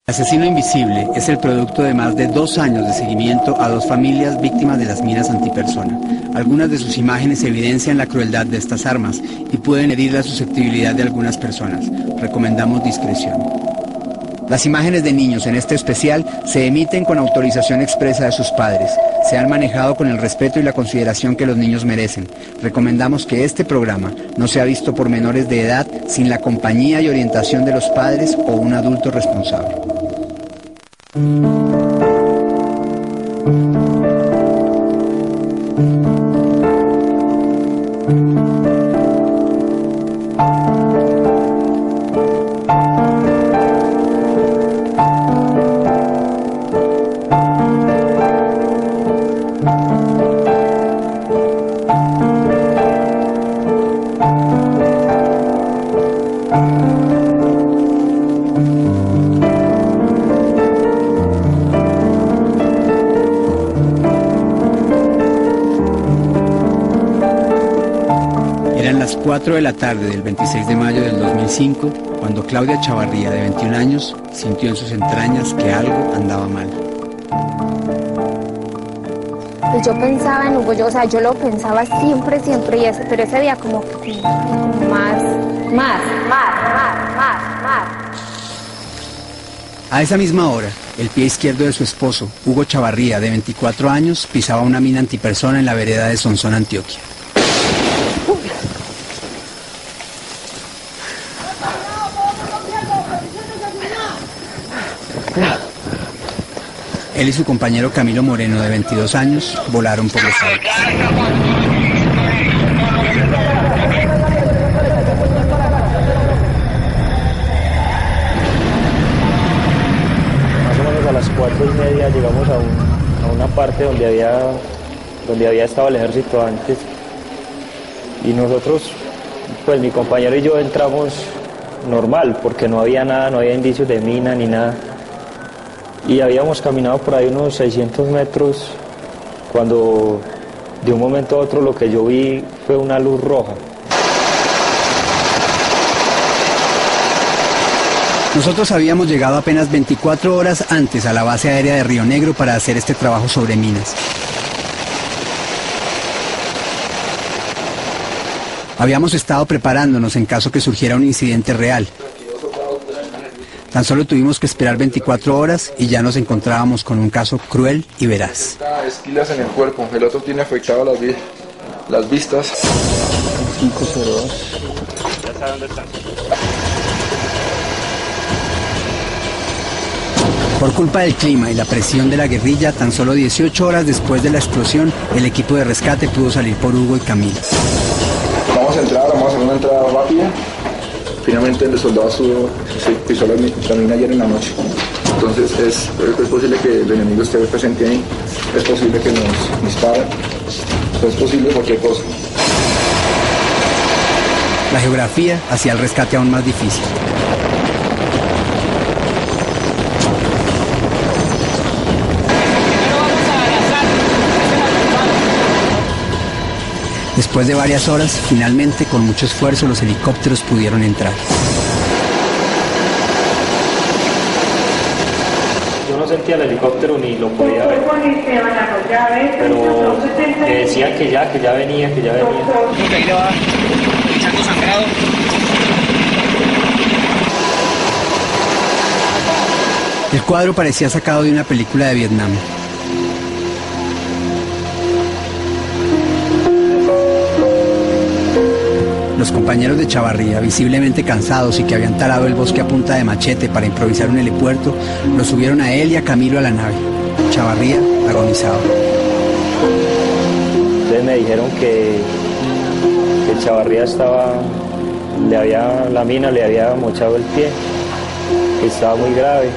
Asesino Invisible es el producto de más de 2 años de seguimiento a 2 familias víctimas de las minas antipersona. Algunas de sus imágenes evidencian la crueldad de estas armas y pueden herir la susceptibilidad de algunas personas. Recomendamos discreción. Las imágenes de niños en este especial se emiten con autorización expresa de sus padres. Se han manejado con el respeto y la consideración que los niños merecen. Recomendamos que este programa no sea visto por menores de edad sin la compañía y orientación de los padres o un adulto responsable. Eran las 4 de la tarde del 26 de mayo del 2005, cuando Claudia Chavarría, de 21 años, sintió en sus entrañas que algo andaba mal. Pues yo pensaba en Hugo, yo lo pensaba siempre, pero ese día como más. A esa misma hora, el pie izquierdo de su esposo, Hugo Chavarría, de 24 años, pisaba una mina antipersona en la vereda de Sonsón, Antioquia. Él y su compañero Camilo Moreno, de 22 años, volaron por los aires. Más o menos a las 4:30 llegamos a una parte donde había estado el ejército antes. Y nosotros, pues mi compañero y yo entramos normal, porque no había nada, no había indicios de mina ni nada. Y habíamos caminado por ahí unos 600 metros cuando de un momento a otro lo que yo vi fue una luz roja. Nosotros habíamos llegado apenas 24 horas antes a la base aérea de Río Negro para hacer este trabajo sobre minas. Habíamos estado preparándonos en caso que surgiera un incidente real. Tan solo tuvimos que esperar 24 horas y ya nos encontrábamos con un caso cruel y veraz. Esquilas en el cuerpo, el otro tiene afectado las vistas. 502. Ya sabe dónde están. Por culpa del clima y la presión de la guerrilla, tan solo 18 horas después de la explosión, el equipo de rescate pudo salir por Hugo y Camilo. Vamos a hacer una entrada rápida. Finalmente el soldado se pisó la mina ayer en la noche. Entonces es posible que el enemigo esté presente ahí. Es posible que nos disparen. Es posible cualquier cosa. La geografía hacía el rescate aún más difícil. Después de varias horas, finalmente, con mucho esfuerzo, los helicópteros pudieron entrar. Yo no sentía el helicóptero ni lo podía ver. Pero decían que ya venía. Ahí le va echando sangrado. El cuadro parecía sacado de una película de Vietnam. Los compañeros de Chavarría, visiblemente cansados y que habían talado el bosque a punta de machete para improvisar un helipuerto, lo subieron a él y a Camilo a la nave. Chavarría agonizaba. Entonces me dijeron que Chavarría la mina le había mochado el pie, que estaba muy grave.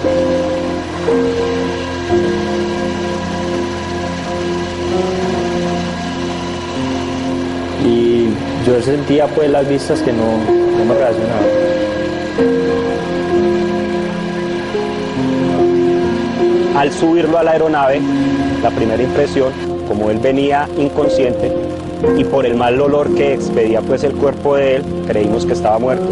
Y yo sentía pues las vistas que no me reaccionaban. Al subirlo a la aeronave, la primera impresión, como él venía inconsciente y por el mal olor que expedía pues el cuerpo de él, creímos que estaba muerto.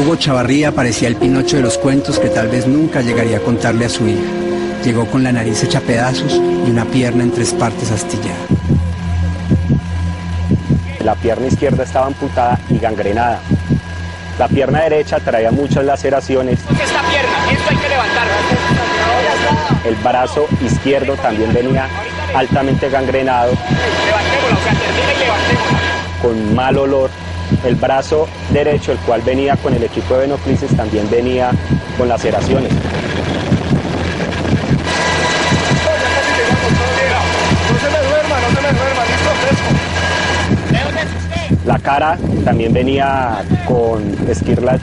Hugo Chavarría parecía el Pinocho de los cuentos que tal vez nunca llegaría a contarle a su hija. Llegó con la nariz hecha pedazos y una pierna en 3 partes astillada. La pierna izquierda estaba amputada y gangrenada. La pierna derecha traía muchas laceraciones. Esta pierna, esto hay que levantarlo. El brazo izquierdo también venía altamente gangrenado. Levantémosla, o sea, termina y levantémosla. Con mal olor. El brazo derecho, el cual venía con el equipo de venoclisis, también venía con laceraciones. No se me duerma, listo, fresco. La cara también venía con esquirlas.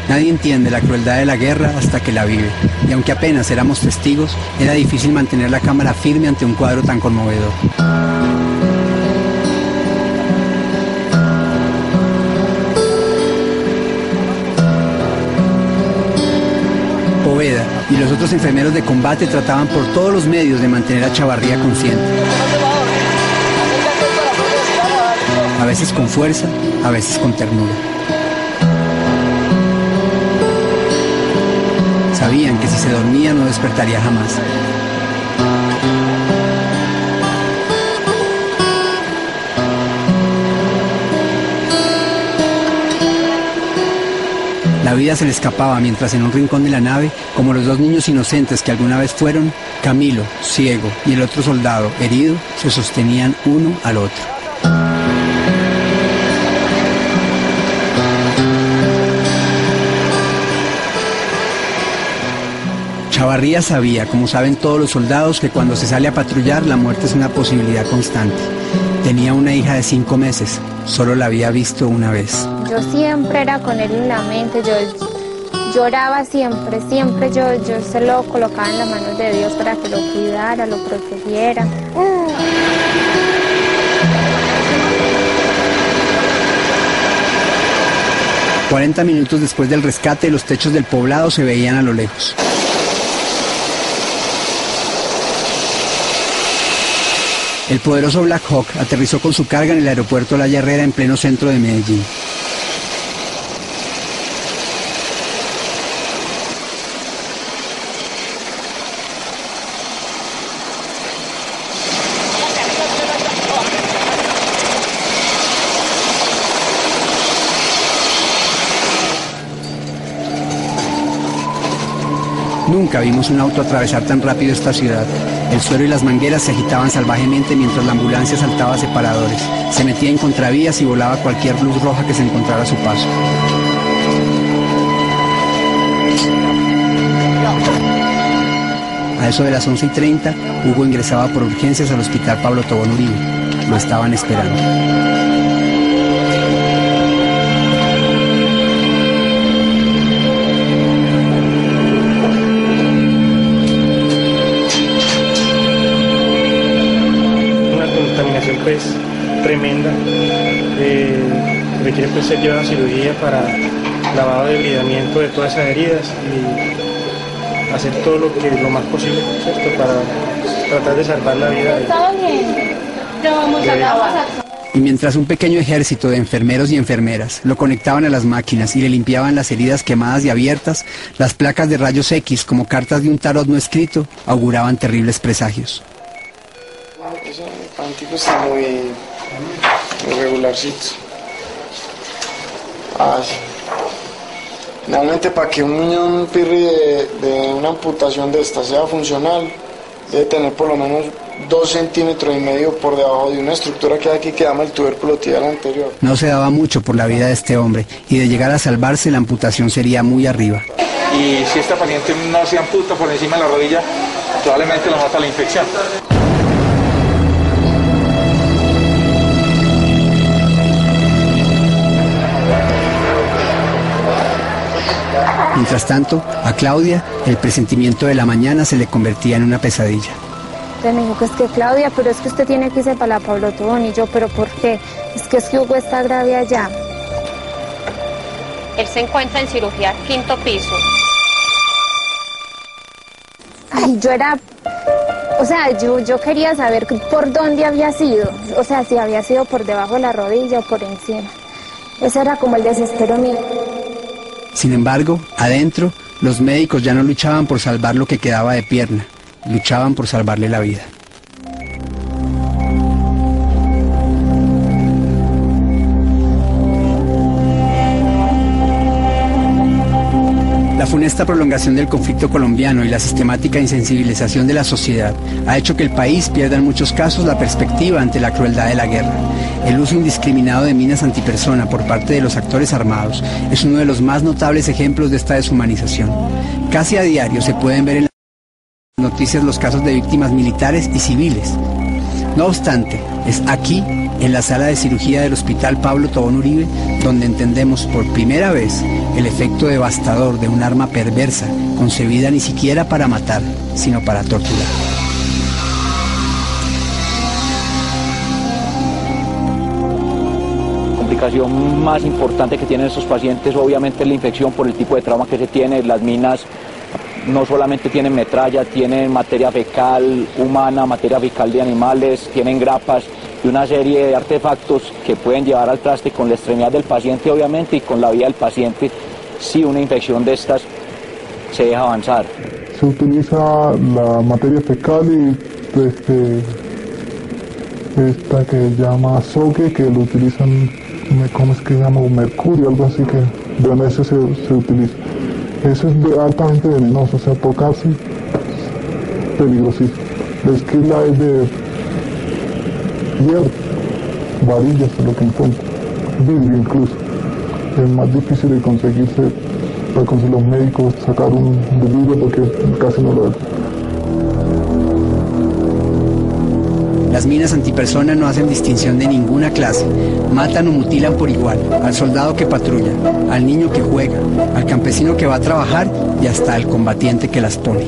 Nadie entiende la crueldad de la guerra hasta que la vive, y aunque apenas éramos testigos, era difícil mantener la cámara firme ante un cuadro tan conmovedor. Poveda y los otros enfermeros de combate trataban por todos los medios de mantener a Chavarría consciente. A veces con fuerza, a veces con ternura. Sabían que si se dormía no despertaría jamás. La vida se le escapaba mientras en un rincón de la nave, como los 2 niños inocentes que alguna vez fueron, Camilo, ciego, y el otro soldado, herido, se sostenían uno al otro. Chavarría sabía, como saben todos los soldados, que cuando se sale a patrullar la muerte es una posibilidad constante. Tenía una hija de 5 meses, solo la había visto una vez. Yo siempre era con él en la mente, yo lloraba siempre yo se lo colocaba en las manos de Dios para que lo cuidara, lo protegiera. 40 minutos después del rescate, los techos del poblado se veían a lo lejos. El poderoso Black Hawk aterrizó con su carga en el aeropuerto La Herrera en pleno centro de Medellín. Nunca vimos un auto atravesar tan rápido esta ciudad. El suelo y las mangueras se agitaban salvajemente mientras la ambulancia saltaba separadores, se metía en contravías y volaba cualquier luz roja que se encontrara a su paso. A eso de las 11:30, Hugo ingresaba por urgencias al hospital Pablo Tobón Uribe. Lo estaban esperando. Pues tremenda, requiere pues ser llevada a cirugía para lavado de debridamiento de todas esas heridas y hacer todo lo más posible, ¿cierto? Para tratar de salvar la vida Y mientras un pequeño ejército de enfermeros y enfermeras lo conectaban a las máquinas y le limpiaban las heridas quemadas y abiertas, las placas de rayos X, como cartas de un tarot no escrito, auguraban terribles presagios. El pantico está muy regularcito. Realmente para que un niño, un pirri de una amputación de esta sea funcional, debe tener por lo menos 2,5 centímetros por debajo de una estructura que hay aquí que llama el tubérculo tibial anterior. No se daba mucho por la vida de este hombre, y de llegar a salvarse la amputación sería muy arriba. Y si esta paciente no se amputa por encima de la rodilla, probablemente lo mata la infección. Mientras tanto, a Claudia, el presentimiento de la mañana se le convertía en una pesadilla. Entonces me dijo, que Claudia, pero es que usted tiene que irse para la Pablo Tobón. Y yo, ¿pero por qué? Es que Hugo está grave allá. Él se encuentra en cirugía 5º piso. Ay, yo era... O sea, yo quería saber por dónde había sido. O sea, si había sido por debajo de la rodilla o por encima. Ese era como el desespero mío. Sin embargo, adentro, los médicos ya no luchaban por salvar lo que quedaba de pierna, luchaban por salvarle la vida. La funesta prolongación del conflicto colombiano y la sistemática insensibilización de la sociedad ha hecho que el país pierda en muchos casos la perspectiva ante la crueldad de la guerra. El uso indiscriminado de minas antipersona por parte de los actores armados es uno de los más notables ejemplos de esta deshumanización. Casi a diario se pueden ver en las noticias los casos de víctimas militares y civiles. No obstante, es aquí, en la sala de cirugía del Hospital Pablo Tobón Uribe, donde entendemos por primera vez el efecto devastador de un arma perversa, concebida ni siquiera para matar, sino para torturar. La complicación más importante que tienen estos pacientes obviamente es la infección por el tipo de trauma que se tiene. Las minas no solamente tienen metralla, tienen materia fecal humana, materia fecal de animales, tienen grapas y una serie de artefactos que pueden llevar al traste con la extremidad del paciente obviamente y con la vida del paciente si una infección de estas se deja avanzar. Se utiliza la materia fecal y esta que se llama azogue, que lo utilizan, ¿cómo es que se llama? Mercurio, algo así, que de ese se utiliza. Eso es altamente venenoso, o sea, tocarse peligrosísimo. La esquila es de hierro, varillas es lo que encuentro, vidrio incluso. Es más difícil de conseguirse, para conseguir los médicos sacar un vidrio porque casi no lo ven. Las minas antipersona no hacen distinción de ninguna clase, matan o mutilan por igual, al soldado que patrulla, al niño que juega, al campesino que va a trabajar y hasta al combatiente que las pone.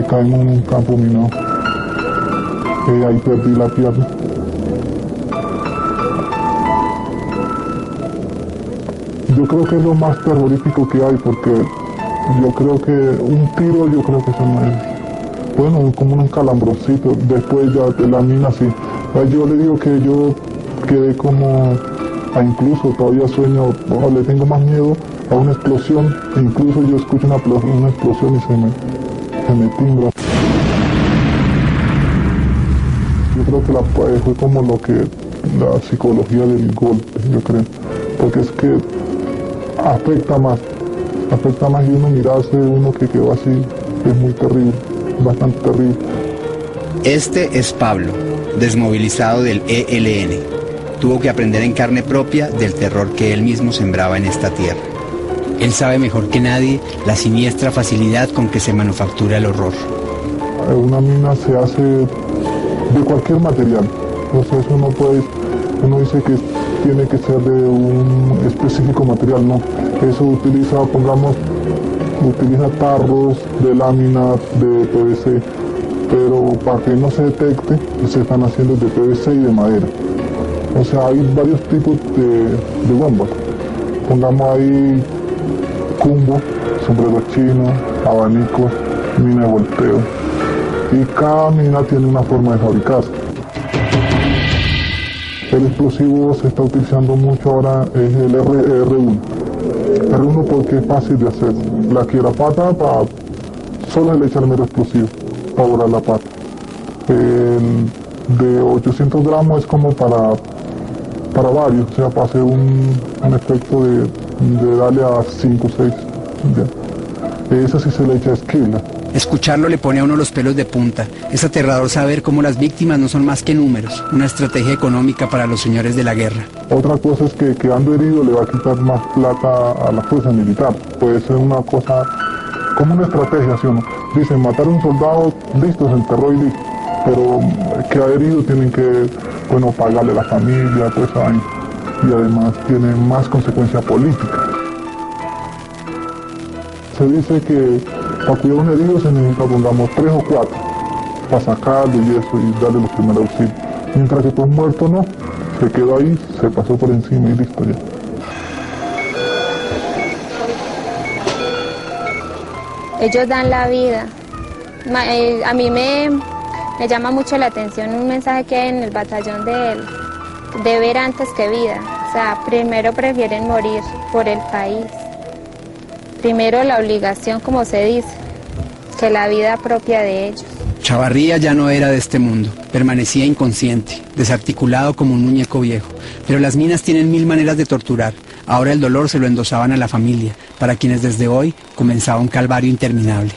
Caímos en un campo minado, ahí perdí la pierna. Yo creo que es lo más terrorífico que hay, porque yo creo que un tiro, yo creo que eso no es, bueno, como un calambroncito, después ya de la mina, sí. Yo le digo que yo quedé como, incluso todavía sueño, le tengo más miedo a una explosión, e incluso yo escucho una explosión y se me timbra. Yo creo que fue como la psicología del golpe, yo creo, porque es que afecta más y uno mirarse, uno que quedó así, es muy terrible, bastante terrible. Este es Pablo, desmovilizado del ELN. Tuvo que aprender en carne propia del terror que él mismo sembraba en esta tierra. Él sabe mejor que nadie la siniestra facilidad con que se manufactura el horror. Una mina se hace de cualquier material, o sea, eso no puede, uno dice que tiene que ser de un específico material, no. Eso utiliza tarros de lámina de PVC, pero para que no se detecte, se están haciendo de PVC y de madera. O sea, hay varios tipos de bombas. Pongamos ahí cumbo, sombrero chino, abanicos, mina de volteo. Y cada mina tiene una forma de fabricarse. El explosivo se está utilizando mucho ahora, es el R1. R1 porque es fácil de hacer. La quiebrapata solo le echa el mero explosivo para volar la pata. El de 800 gramos es como para varios, o sea, para hacer un efecto de darle a 5 o 6. Ese sí se le echa esquila. Escucharlo le pone a uno los pelos de punta. Es aterrador saber cómo las víctimas no son más que números, una estrategia económica para los señores de la guerra. Otra cosa es que quedando herido le va a quitar más plata a la fuerza militar. Puede ser una cosa como una estrategia, ¿sí o no? Dicen, matar a un soldado, listo, se enterró y listo. Pero queda herido, tienen que, bueno, pagarle a la familia, pues, y además tiene más consecuencia política. Se dice que para cuidar a un herido se necesita, pongamos, 3 o 4 para sacarlo y eso y darle los primeros auxilios. Mientras que por muerto no, se quedó ahí, se pasó por encima y listo ya. Ellos dan la vida. A mí me llama mucho la atención un mensaje que hay en el batallón de ver antes que vida. O sea, primero prefieren morir por el país. primero la obligación, como se dice, que la vida propia de ellos. Chavarría ya no era de este mundo, permanecía inconsciente, desarticulado como un muñeco viejo. Pero las minas tienen 1000 maneras de torturar. Ahora el dolor se lo endosaban a la familia, para quienes desde hoy comenzaba un calvario interminable.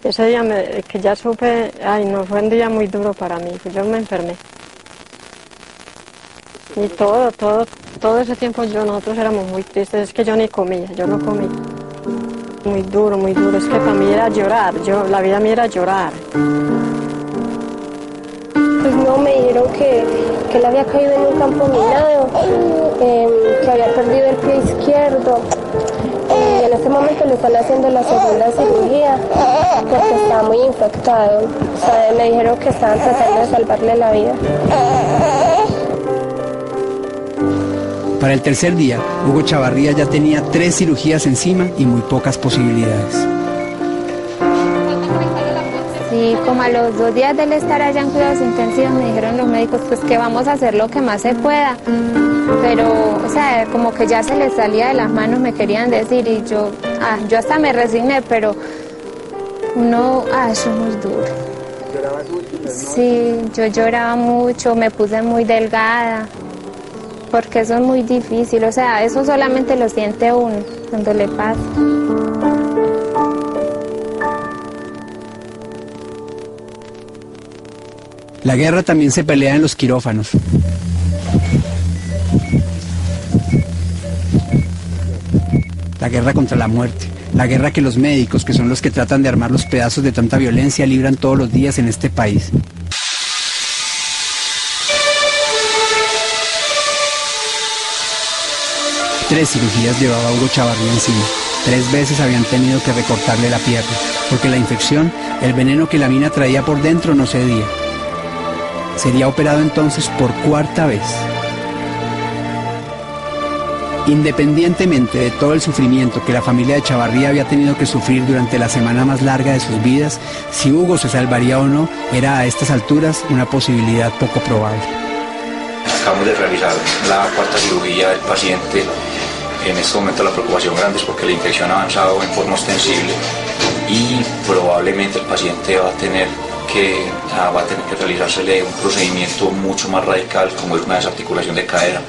Ese día que ya supe, no, fue un día muy duro para mí, yo me enfermé. Y todo ese tiempo nosotros éramos muy tristes, es que yo ni comía, yo no comía. Muy duro, es que para mí era llorar, la vida mía era llorar. Pues no, me dijeron que él había caído en un campo minado, que había perdido el pie izquierdo. Y en este momento le están haciendo la segunda cirugía porque está muy infectado. O sea, me dijeron que estaban tratando de salvarle la vida. Para el tercer día, Hugo Chavarría ya tenía 3 cirugías encima y muy pocas posibilidades. Sí, como a los 2 días de él estar allá en cuidados intensivos me dijeron los médicos pues que vamos a hacer lo que más se pueda. Pero, o sea, como que ya se les salía de las manos, me querían decir, y yo hasta me resigné, pero eso es muy duro. ¿Llorabas mucho? Sí, yo lloraba mucho, me puse muy delgada, porque eso es muy difícil, o sea, eso solamente lo siente uno cuando le pasa. La guerra también se pelea en los quirófanos. La guerra contra la muerte, la guerra que los médicos, que son los que tratan de armar los pedazos de tanta violencia, libran todos los días en este país. Tres cirugías llevaba Hugo Chavarría encima. 3 veces habían tenido que recortarle la pierna, porque la infección, el veneno que la mina traía por dentro no cedía. Sería operado entonces por 4ª vez. Independientemente de todo el sufrimiento que la familia de Chavarría había tenido que sufrir durante la semana más larga de sus vidas, si Hugo se salvaría o no, era a estas alturas una posibilidad poco probable. Acabamos de realizar la 4ª cirugía del paciente. En este momento la preocupación grande es porque la infección ha avanzado en forma ostensible y probablemente el paciente va a tener que realizársele un procedimiento mucho más radical, como es una desarticulación de cadera.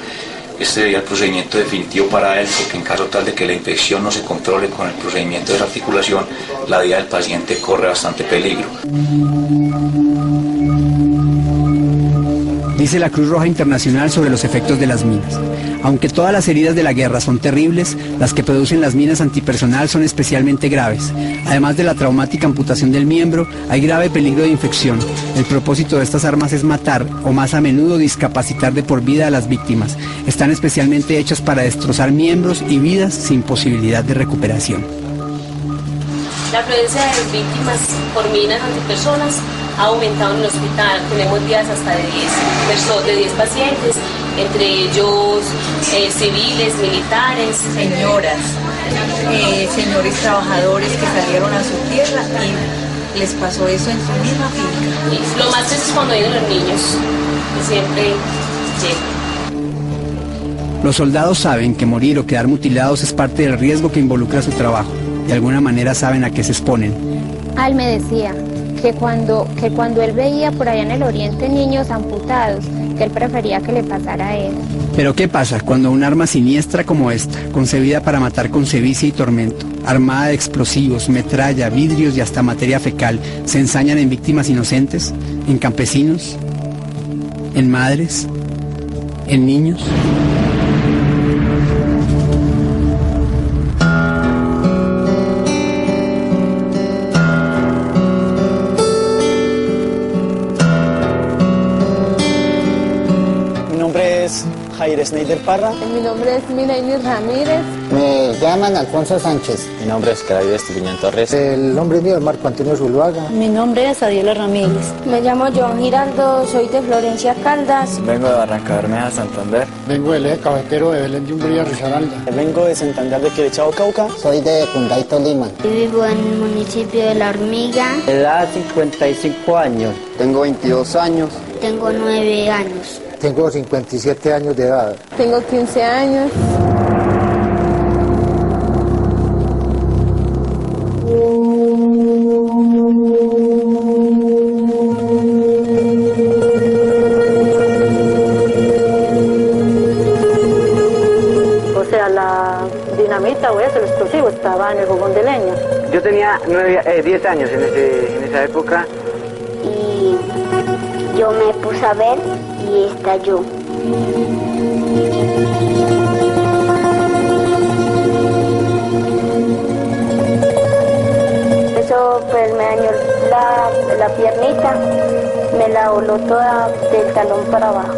Este sería el procedimiento definitivo para él, porque en caso tal de que la infección no se controle con el procedimiento de desarticulación, la vida del paciente corre bastante peligro. Dice la Cruz Roja Internacional sobre los efectos de las minas. Aunque todas las heridas de la guerra son terribles, las que producen las minas antipersonal son especialmente graves. Además de la traumática amputación del miembro, hay grave peligro de infección. El propósito de estas armas es matar, o más a menudo discapacitar de por vida a las víctimas. Están especialmente hechas para destrozar miembros y vidas sin posibilidad de recuperación. La afluencia de víctimas por minas antipersonas ha aumentado en el hospital. Tenemos días hasta de 10 pacientes, entre ellos civiles, militares, señoras, señores trabajadores que salieron a su tierra y les pasó eso en su misma finca. Y lo más triste es cuando vienen los niños, que siempre llegan. Los soldados saben que morir o quedar mutilados es parte del riesgo que involucra su trabajo. De alguna manera saben a qué se exponen. Él me decía que cuando él veía por allá en el oriente niños amputados, que él prefería que le pasara a él. Pero ¿qué pasa cuando un arma siniestra como esta, concebida para matar con sevicia y tormento, armada de explosivos, metralla, vidrios y hasta materia fecal, se ensañan en víctimas inocentes, en campesinos, en madres, en niños? Jair Sneider Parra. Mi nombre es Minaini Ramírez. Me llaman Alfonso Sánchez. Mi nombre es Claudio Estupiñán Torres. El nombre mío es Marco Antonio Zuluaga. Mi nombre es Adiela Ramírez. Me llamo Joan Giraldo, soy de Florencia Caldas. Vengo de Barranca Bermeja, Santander. Vengo del eje cafetero de Belén de Umbría, Risaralda. Vengo de Santander de Quilichao, Cauca. Soy de Cunday, Tolima. Vivo en el municipio de La Hormiga. Edad 55 años. Tengo 22 años. Tengo 9 años. Tengo 57 años de edad. Tengo 15 años. explosivo, estaba en el fogón de leña. Yo tenía 10 años en esa época. Y yo me puse a ver y estalló. Eso pues me dañó la piernita, me la voló toda del talón para abajo.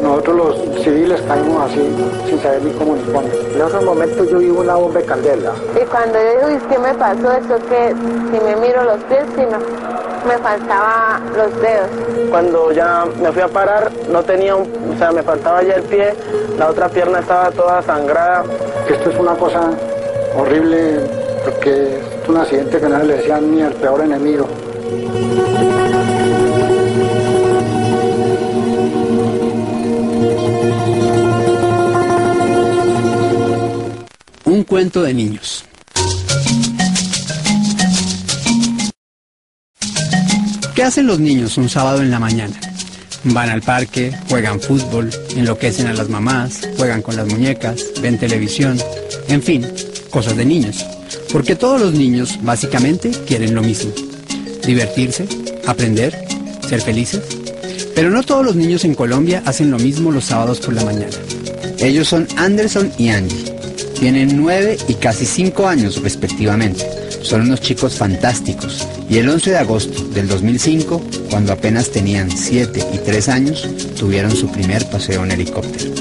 Nosotros los civiles caímos así, sin saber ni cómo ni cuándo. En esos momentos yo vi una bomba de candela. Y cuando yo digo, ¿qué me pasó? Eso que si me miro los pies, si no, me faltaban los dedos. Cuando ya me fui a parar, no tenía, me faltaba ya el pie, la otra pierna estaba toda sangrada. Esto es una cosa horrible, porque es un accidente que no se le decían ni al peor enemigo. Un cuento de niños. ¿Qué hacen los niños un sábado en la mañana? Van al parque, juegan fútbol, enloquecen a las mamás, juegan con las muñecas, ven televisión, en fin, cosas de niños. Porque todos los niños, básicamente, quieren lo mismo. Divertirse, aprender, ser felices. Pero no todos los niños en Colombia hacen lo mismo los sábados por la mañana. Ellos son Anderson y Angie. Tienen 9 y casi 5 años respectivamente. Son unos chicos fantásticos. Y el 11 de agosto del 2005, cuando apenas tenían 7 y 3 años, tuvieron su primer paseo en helicóptero.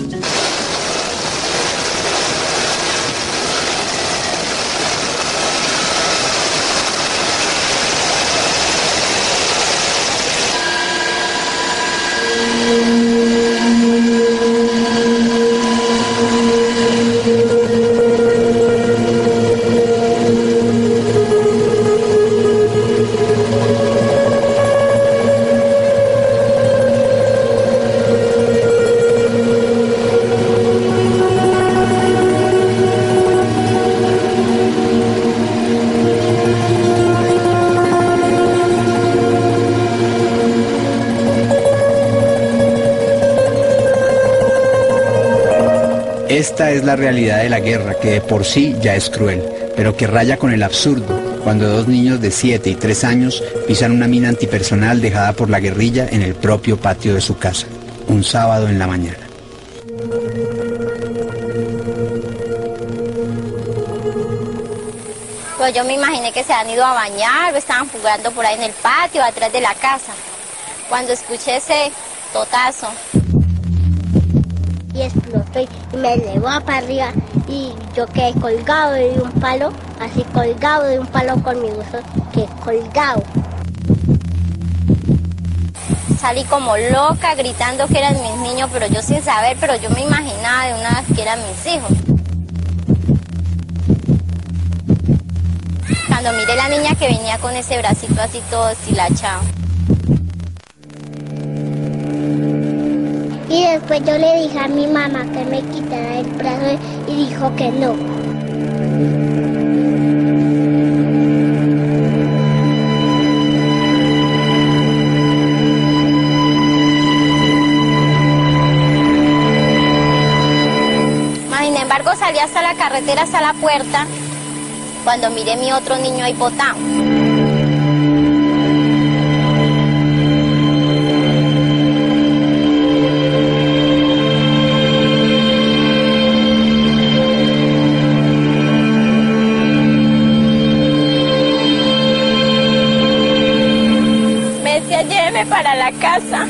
Esta es la realidad de la guerra, que de por sí ya es cruel, pero que raya con el absurdo, cuando dos niños de 7 y 3 años pisan una mina antipersonal dejada por la guerrilla en el propio patio de su casa, un sábado en la mañana. Pues yo me imaginé que se han ido a bañar o estaban jugando por ahí en el patio, atrás de la casa, cuando escuché ese totazo. Y explotó y me elevó para arriba y yo quedé colgado de un palo, así colgado de un palo con mi uso, que colgado. Salí como loca gritando que eran mis niños, pero yo sin saber, pero yo me imaginaba de una vez que eran mis hijos. Cuando miré la niña que venía con ese bracito así todo deshilachado. Y después yo le dije a mi mamá que me quitara el brazo y dijo que no. Sin embargo, salí hasta la carretera, hasta la puerta, cuando miré mi otro niño ahí botado. Lléveme para la casa.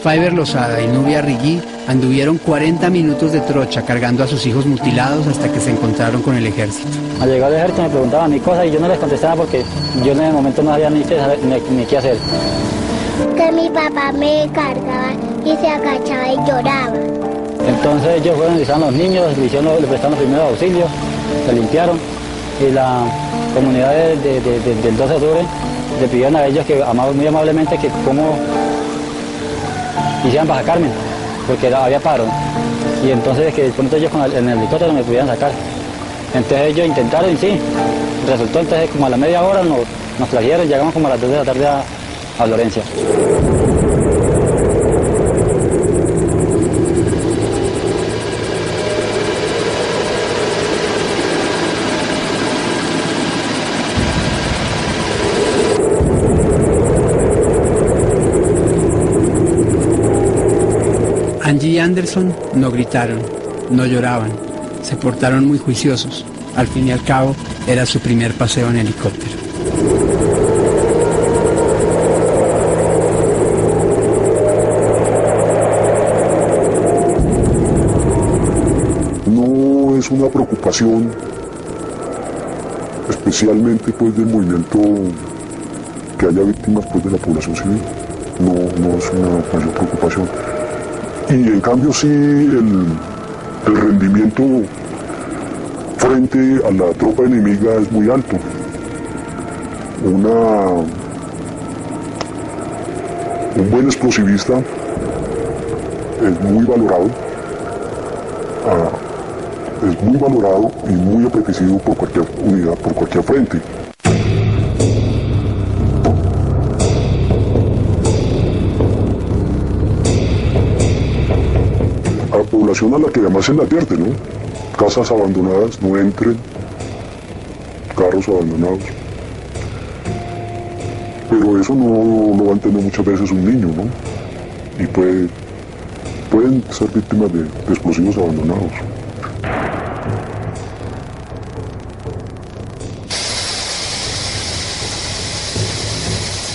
Faiber Lozada y Nubia Rigui anduvieron 40 minutos de trocha cargando a sus hijos mutilados hasta que se encontraron con el ejército. Al llegar al ejército me preguntaban mis cosas y yo no les contestaba porque yo en ese momento no sabía ni qué hacer. Que mi papá me cargaba y se agachaba y lloraba. Entonces ellos fueron, revisaron a los niños, le prestaron los primeros auxilios, se limpiaron y la comunidad del 12 de octubre le pidieron a ellos que muy amablemente que cómo y se iban para sacarme, porque había paro. Y entonces que de pronto ellos en el helicóptero me pudieran sacar. Entonces ellos intentaron y sí, resultó entonces como a la media hora nos trajeron, llegamos como a las 2 de la tarde a Florencia. Angie y Anderson no gritaron, no lloraban, se portaron muy juiciosos. Al fin y al cabo, era su primer paseo en helicóptero. No es una preocupación, especialmente pues del movimiento, que haya víctimas pues de la población civil. No es una mayor preocupación. Y en cambio sí el rendimiento frente a la tropa enemiga es muy alto. Un buen explosivista es muy valorado, y muy apetecido por cualquier unidad, por cualquier frente. A la población a la que además se le advierte, ¿no? Casas abandonadas, no entren, carros abandonados. Pero eso no lo va a entender muchas veces un niño, ¿no? Y pueden ser víctimas de explosivos abandonados.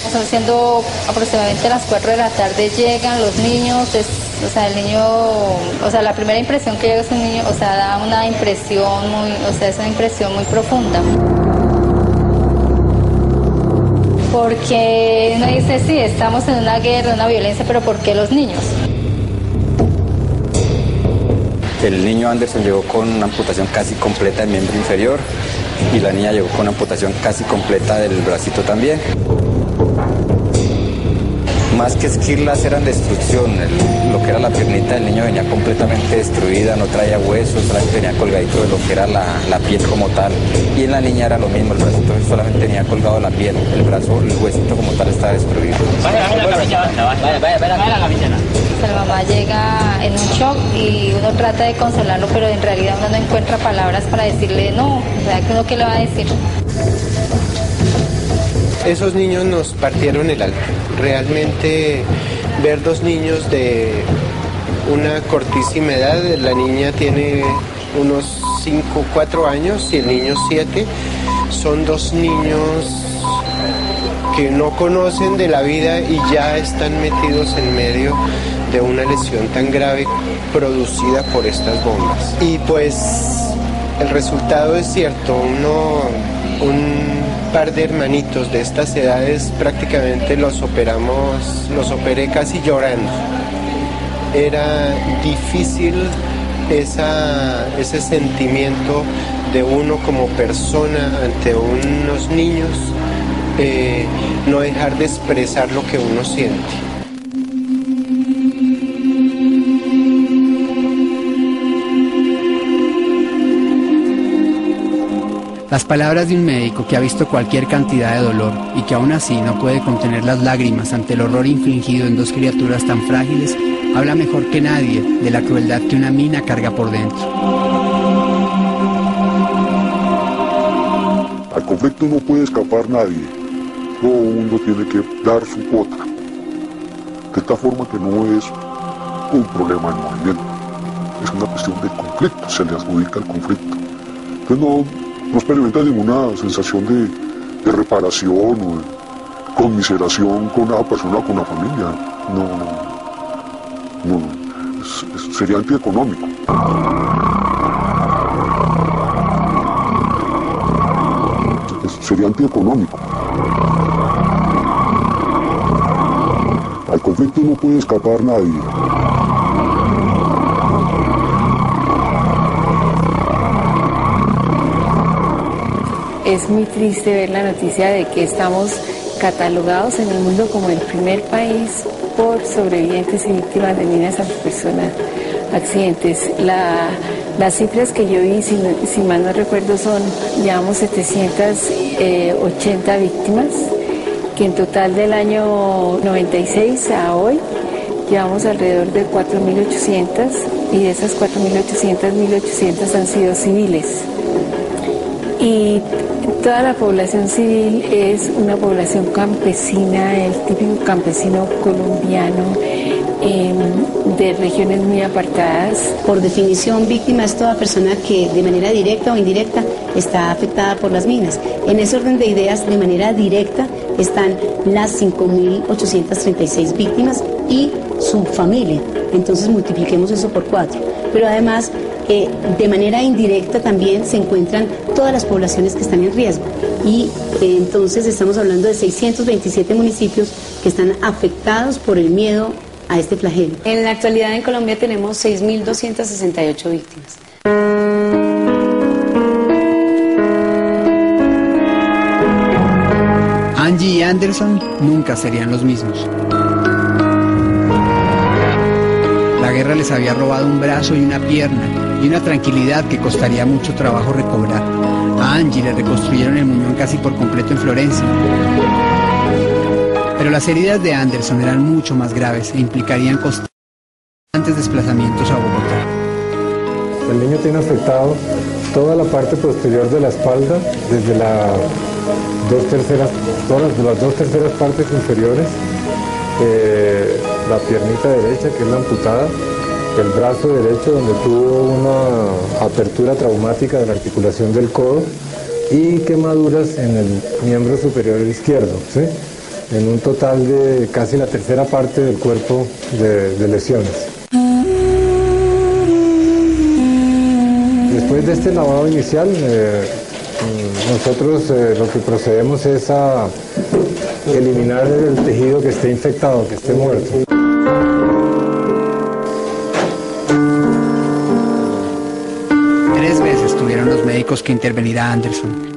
Están siendo aproximadamente las 4 de la tarde, llegan los niños, o sea, el niño, o sea, la primera impresión que llega es un niño, o sea, da una impresión muy, o sea, es una impresión muy profunda. Porque uno dice, sí, estamos en una guerra, una violencia, pero ¿por qué los niños? El niño Anderson llegó con una amputación casi completa del miembro inferior y la niña llegó con una amputación casi completa del bracito también. Más que esquirlas eran destrucción, lo que era la piernita del niño venía completamente destruida, no traía huesos, solamente tenía colgadito de lo que era la piel como tal. Y en la niña era lo mismo, el bracito solamente tenía colgado la piel, el brazo, el huesito como tal estaba destruido. La mamá llega en un shock y uno trata de consolarlo, pero en realidad uno no encuentra palabras para decirle no, o sea, que uno qué le va a decir. Esos niños nos partieron el alma. Realmente ver dos niños de una cortísima edad, la niña tiene unos 4 años y el niño 7, son dos niños que no conocen de la vida y ya están metidos en medio de una lesión tan grave producida por estas bombas. Y pues el resultado es cierto, un par de hermanitos de estas edades prácticamente los operé casi llorando. Era difícil ese sentimiento de uno como persona ante unos niños, no dejar de expresar lo que uno siente. Las palabras de un médico que ha visto cualquier cantidad de dolor y que aún así no puede contener las lágrimas ante el horror infligido en dos criaturas tan frágiles, habla mejor que nadie de la crueldad que una mina carga por dentro. Al conflicto no puede escapar nadie. Todo el mundo tiene que dar su cuota. De esta forma que no es un problema del movimiento, es una cuestión de conflicto, se le adjudica el conflicto. Entonces no experimenta ninguna sensación de reparación o de conmiseración con una persona o con una familia. No, sería antieconómico. Sería antieconómico. Al conflicto no puede escapar nadie. Es muy triste ver la noticia de que estamos catalogados en el mundo como el primer país por sobrevivientes y víctimas de minas antipersonal, accidentes. Las cifras que yo vi, si mal no recuerdo, llevamos 780 víctimas, que en total del año 96 a hoy llevamos alrededor de 4.800, y de esas 4.800, 1.800 han sido civiles. Y toda la población civil es una población campesina, el típico campesino colombiano, de regiones muy apartadas. Por definición, víctima es toda persona que de manera directa o indirecta está afectada por las minas. En ese orden de ideas, de manera directa, están las 5.836 víctimas y su familia. Entonces multipliquemos eso por 4. Pero además, de manera indirecta también se encuentran todas las poblaciones que están en riesgo. Y entonces estamos hablando de 627 municipios que están afectados por el miedo a este flagelo. En la actualidad en Colombia tenemos 6.268 víctimas. Angie y Anderson nunca serían los mismos. La guerra les había robado un brazo y una pierna y una tranquilidad que costaría mucho trabajo recobrar. A Angie le reconstruyeron el muñón casi por completo en Florencia. Pero las heridas de Anderson eran mucho más graves e implicarían constantes desplazamientos a Bogotá. El niño tiene afectado toda la parte posterior de la espalda, desde las dos terceras partes inferiores, la piernita derecha, que es la amputada, el brazo derecho, donde tuvo una apertura traumática de la articulación del codo, y quemaduras en el miembro superior izquierdo, ¿sí? En un total de casi la tercera parte del cuerpo de lesiones. Después de este lavado inicial, nosotros lo que procedemos es a eliminar el tejido que esté infectado, que esté muerto. Tres veces tuvieron los médicos que intervenir a Anderson,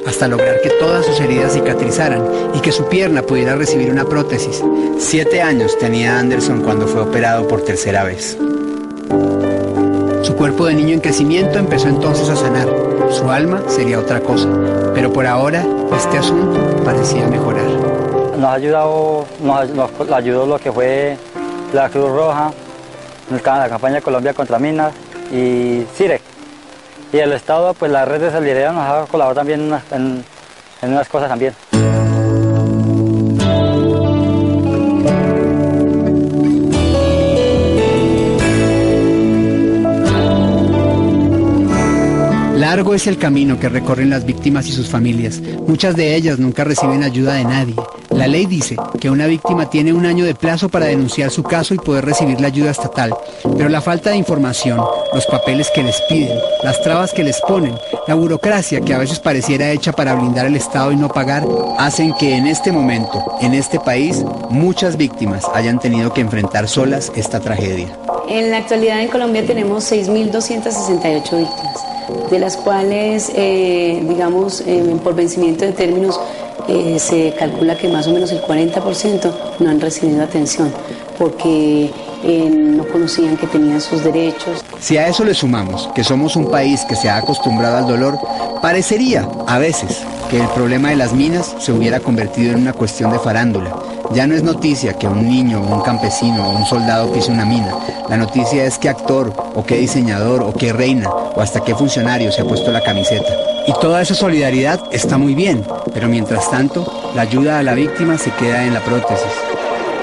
hasta lograr que todas sus heridas cicatrizaran y que su pierna pudiera recibir una prótesis. 7 años tenía Anderson cuando fue operado por tercera vez. Su cuerpo de niño en crecimiento empezó entonces a sanar. Su alma sería otra cosa, pero por ahora este asunto parecía mejorar. Nos ayudó lo que fue la Cruz Roja, la campaña Colombia contra Minas y CIREC. Y el Estado, pues la red de solidaridad nos ha colaborado también en unas cosas también. Largo es el camino que recorren las víctimas y sus familias. Muchas de ellas nunca reciben ayuda de nadie. La ley dice que una víctima tiene 1 año de plazo para denunciar su caso y poder recibir la ayuda estatal. Pero la falta de información, los papeles que les piden, las trabas que les ponen, la burocracia que a veces pareciera hecha para blindar el Estado y no pagar, hacen que en este momento, en este país, muchas víctimas hayan tenido que enfrentar solas esta tragedia. En la actualidad en Colombia tenemos 6.268 víctimas, de las cuales, por vencimiento de términos, se calcula que más o menos el 40% no han recibido atención, porque no conocían que tenían sus derechos. Si a eso le sumamos que somos un país que se ha acostumbrado al dolor, parecería, a veces, que el problema de las minas se hubiera convertido en una cuestión de farándula. Ya no es noticia que un niño, o un campesino, o un soldado pise una mina. La noticia es qué actor, o qué diseñador, o qué reina, o hasta qué funcionario se ha puesto la camiseta. Y toda esa solidaridad está muy bien, pero mientras tanto, la ayuda a la víctima se queda en la prótesis.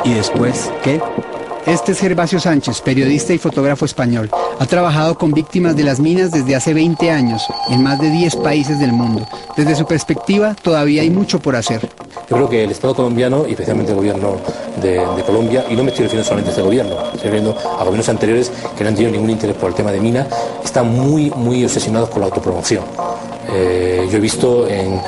¿Y después qué? Este es Gervasio Sánchez, periodista y fotógrafo español. Ha trabajado con víctimas de las minas desde hace 20 años, en más de 10 países del mundo. Desde su perspectiva, todavía hay mucho por hacer. Yo creo que el Estado colombiano, y especialmente el gobierno de Colombia, y no me estoy refiriendo solamente a este gobierno, estoy refiriendo a gobiernos anteriores que no han tenido ningún interés por el tema de mina, están muy obsesionados con la autopromoción. Yo he visto en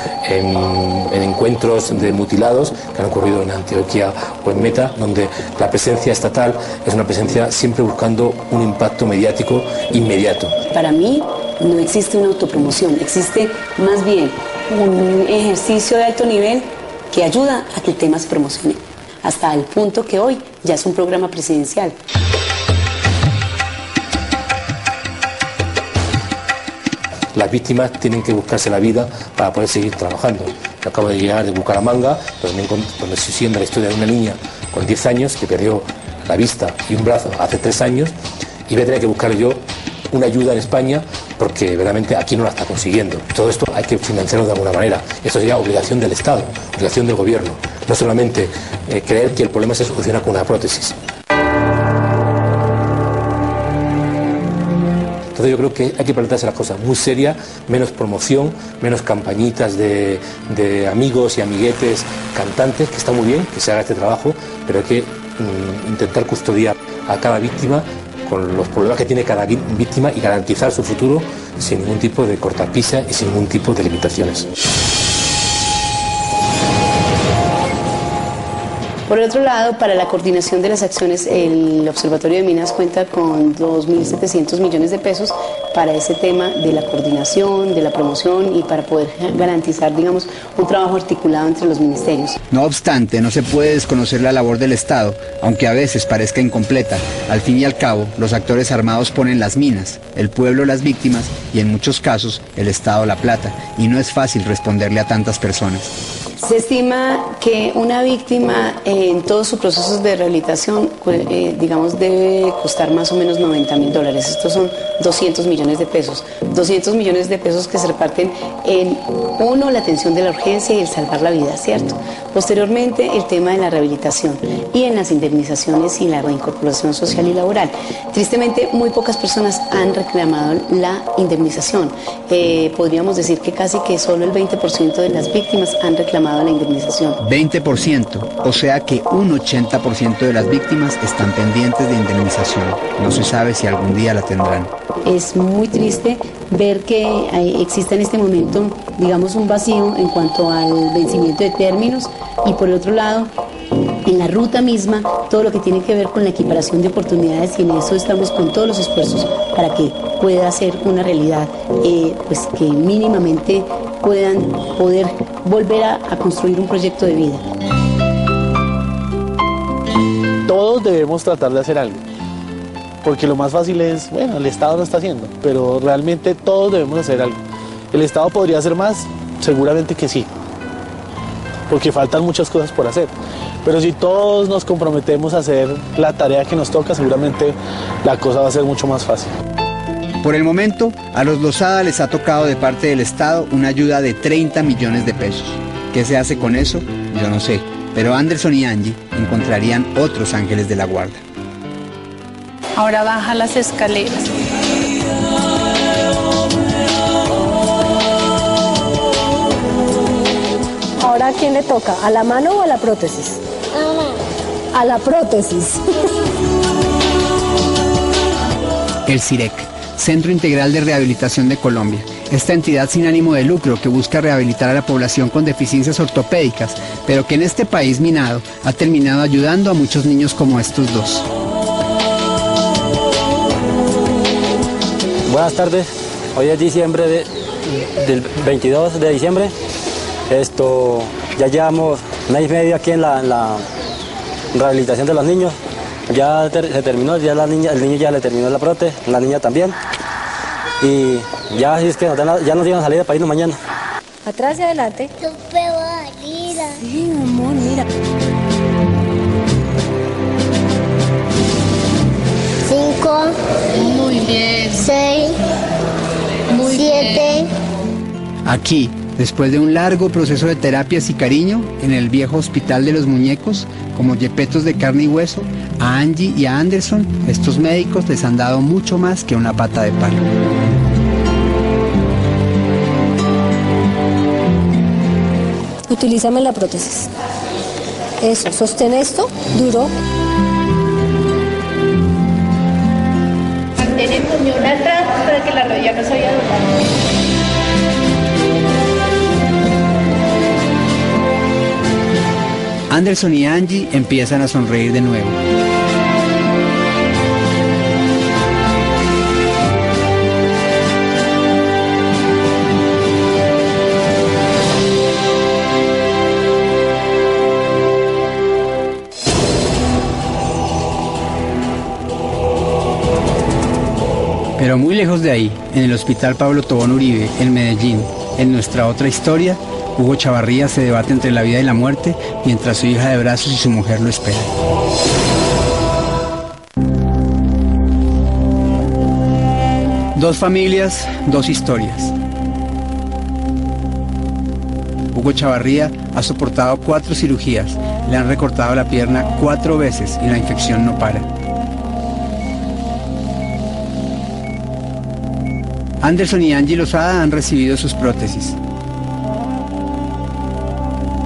encuentros de mutilados que han ocurrido en Antioquia o en Meta, donde la presencia estatal es una presencia siempre buscando un impacto mediático inmediato. Para mí no existe una autopromoción, existe más bien un ejercicio de alto nivel que ayuda a que el tema se promocione. hasta el punto que hoy ya es un programa presidencial. Las víctimas tienen que buscarse la vida para poder seguir trabajando. Yo acabo de llegar de Bucaramanga, donde estoy siguiendo la historia de una niña con 10 años que perdió la vista y un brazo hace 3 años y voy a tener que buscar yo una ayuda en España porque verdaderamente aquí no la está consiguiendo. Todo esto hay que financiarlo de alguna manera. Esto sería obligación del Estado, obligación del gobierno. No solamente creer que el problema se soluciona con una prótesis. Entonces yo creo que hay que plantearse las cosas muy serias, menos promoción, menos campañitas de amigos y amiguetes, cantantes, que está muy bien que se haga este trabajo, pero hay que intentar custodiar a cada víctima con los problemas que tiene cada víctima y garantizar su futuro sin ningún tipo de cortapisa y sin ningún tipo de limitaciones. Por otro lado, para la coordinación de las acciones, el Observatorio de Minas cuenta con 2.700 millones de pesos para ese tema de la coordinación, de la promoción y para poder garantizar, digamos, un trabajo articulado entre los ministerios. No obstante, no se puede desconocer la labor del Estado, aunque a veces parezca incompleta. Al fin y al cabo, los actores armados ponen las minas, el pueblo las víctimas y en muchos casos el Estado la plata, y no es fácil responderle a tantas personas. Se estima que una víctima en todos sus procesos de rehabilitación, digamos, debe costar más o menos $90.000. Estos son 200 millones de pesos. 200 millones de pesos que se reparten en, uno, la atención de la urgencia y el salvar la vida, ¿cierto? Posteriormente, el tema de la rehabilitación y en las indemnizaciones y la reincorporación social y laboral. Tristemente, muy pocas personas han reclamado la indemnización. Podríamos decir que casi que solo el 20% de las víctimas han reclamado la indemnización. 20%, o sea que un 80% de las víctimas están pendientes de indemnización. No se sabe si algún día la tendrán. Es muy triste ver que existe en este momento, digamos, un vacío en cuanto al vencimiento de términos y por otro lado, en la ruta misma, todo lo que tiene que ver con la equiparación de oportunidades y en eso estamos con todos los esfuerzos para que pueda ser una realidad, pues que mínimamente puedan poder volver a construir un proyecto de vida. Todos debemos tratar de hacer algo, porque lo más fácil es, bueno, el Estado lo está haciendo, pero realmente todos debemos hacer algo. ¿El Estado podría hacer más? Seguramente que sí, porque faltan muchas cosas por hacer. Pero si todos nos comprometemos a hacer la tarea que nos toca, seguramente la cosa va a ser mucho más fácil. Por el momento, a los Lozada les ha tocado de parte del Estado una ayuda de 30 millones de pesos. ¿Qué se hace con eso? Yo no sé, pero Anderson y Angie encontrarían otros ángeles de la guarda. Ahora baja las escaleras. ¿Ahora a quién le toca? ¿A la mano o a la prótesis? A la prótesis. El CIREC, Centro Integral de Rehabilitación de Colombia. Esta entidad sin ánimo de lucro que busca rehabilitar a la población con deficiencias ortopédicas, pero que en este país minado ha terminado ayudando a muchos niños como estos dos. Buenas tardes, hoy es diciembre del 22 de diciembre. Ya llevamos 1 año y medio aquí en la rehabilitación de los niños. Ya se terminó, ya el niño ya le terminó la prótesis, la niña también. Y ya así es que ya nos dieron salida para irnos mañana. Atrás y adelante. Yo veo salida. Sí, amor, mira. 5. Muy bien. 6. Muy 7. Aquí, después de un largo proceso de terapias y cariño, en el viejo hospital de los muñecos, como yepetos de carne y hueso, a Angie y a Anderson, estos médicos les han dado mucho más que una pata de palo. Utilízame la prótesis. Eso, sostén esto, duro. Mantén el muñón atrás para que la rodilla no se vaya a doblar. Anderson y Angie empiezan a sonreír de nuevo. Pero muy lejos de ahí, en el Hospital Pablo Tobón Uribe, en Medellín, en nuestra otra historia, Hugo Chavarría se debate entre la vida y la muerte mientras su hija de brazos y su mujer lo esperan. Dos familias, dos historias. Hugo Chavarría ha soportado 4 cirugías, le han recortado la pierna 4 veces y la infección no para. Anderson y Angie Lozada han recibido sus prótesis.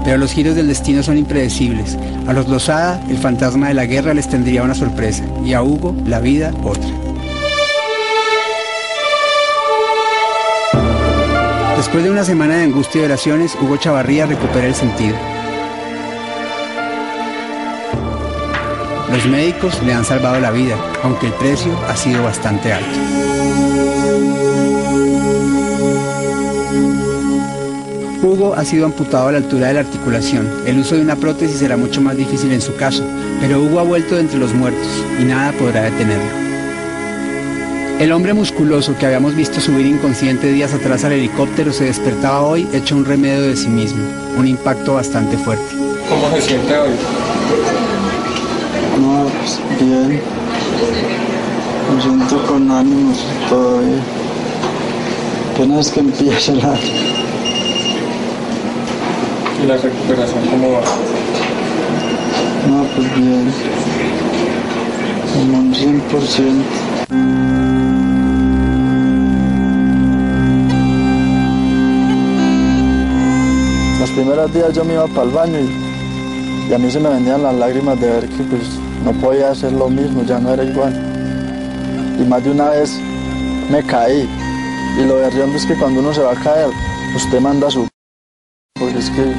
Pero los giros del destino son impredecibles. A los Lozada, el fantasma de la guerra les tendría una sorpresa, y a Hugo, la vida, otra. Después de una semana de angustia y oraciones, Hugo Chavarría recupera el sentido. Los médicos le han salvado la vida, aunque el precio ha sido bastante alto. Hugo ha sido amputado a la altura de la articulación. El uso de una prótesis será mucho más difícil en su caso, pero Hugo ha vuelto de entre los muertos y nada podrá detenerlo. El hombre musculoso que habíamos visto subir inconsciente días atrás al helicóptero se despertaba hoy hecho un remedio de sí mismo, un impacto bastante fuerte. ¿Cómo se siente hoy? No, pues bien. Me siento con ánimos todavía. Apenas que empieza la... ¿Y la recuperación cómo va? No, pues bien. Como un 100%. Los primeros días yo me iba para el baño y a mí se me venían las lágrimas de ver que pues no podía hacer lo mismo, ya no era igual. Y más de una vez me caí. Y lo berriondo es que cuando uno se va a caer, usted manda su... Porque es que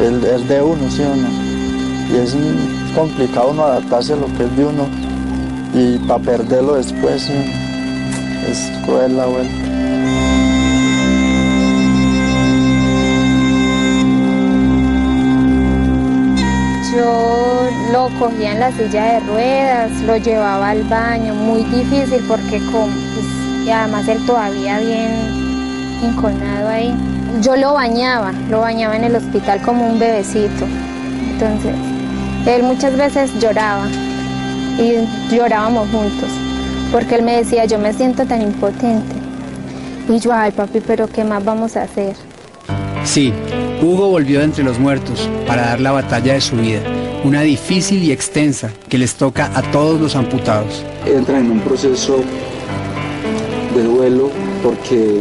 es de uno, ¿sí o no? Y es complicado uno adaptarse a lo que es de uno. Y para perderlo después, ¿sí? Es cruel la vuelta. Yo lo cogía en la silla de ruedas, lo llevaba al baño, muy difícil porque y además él todavía bien enconado ahí. Yo lo bañaba en el hospital como un bebecito. Entonces, él muchas veces lloraba y llorábamos juntos, porque él me decía, yo me siento tan impotente. Y yo, ay papi, pero ¿qué más vamos a hacer? Sí, Hugo volvió de entre los muertos para dar la batalla de su vida, una difícil y extensa que les toca a todos los amputados. Entra en un proceso de duelo porque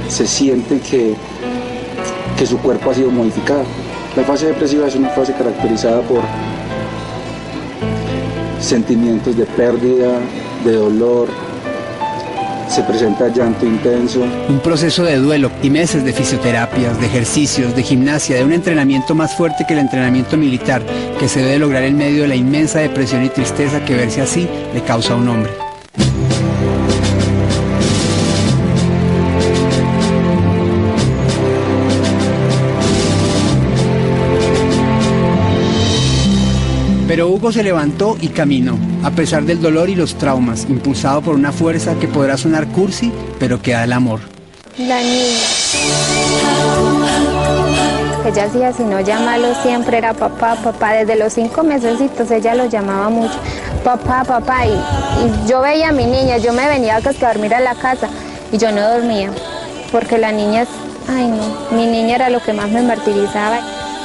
se siente que su cuerpo ha sido modificado. La fase depresiva es una fase caracterizada por sentimientos de pérdida, de dolor, se presenta llanto intenso. Un proceso de duelo y meses de fisioterapias, de ejercicios, de gimnasia, de un entrenamiento más fuerte que el entrenamiento militar, que se debe lograr en medio de la inmensa depresión y tristeza que verse así le causa a un hombre. Pero Hugo se levantó y caminó, a pesar del dolor y los traumas, impulsado por una fuerza que podrá sonar cursi, pero que da el amor. La niña. Ella hacía, si no llamarlo siempre, era papá, papá. Desde los 5 mesecitos ella lo llamaba mucho. Papá, papá. Y yo veía a mi niña, yo me venía a dormir a la casa y yo no dormía, porque la niña, ay no, mi niña era lo que más me martirizaba.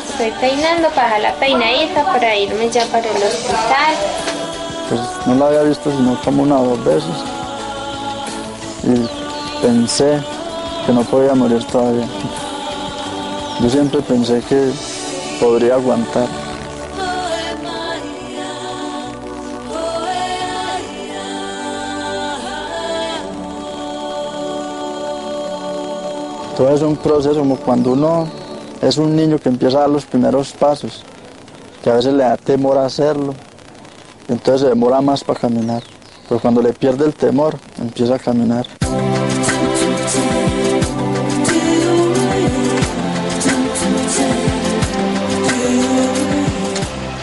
Estoy peinando para dejar la peinadita para irme ya para el hospital. Pues no la había visto sino como 1 o 2 veces. Y pensé que no podía morir todavía. Yo siempre pensé que podría aguantar. Todo es un proceso como cuando uno es un niño que empieza a dar los primeros pasos, que a veces le da temor a hacerlo, entonces se demora más para caminar, pero cuando le pierde el temor, empieza a caminar.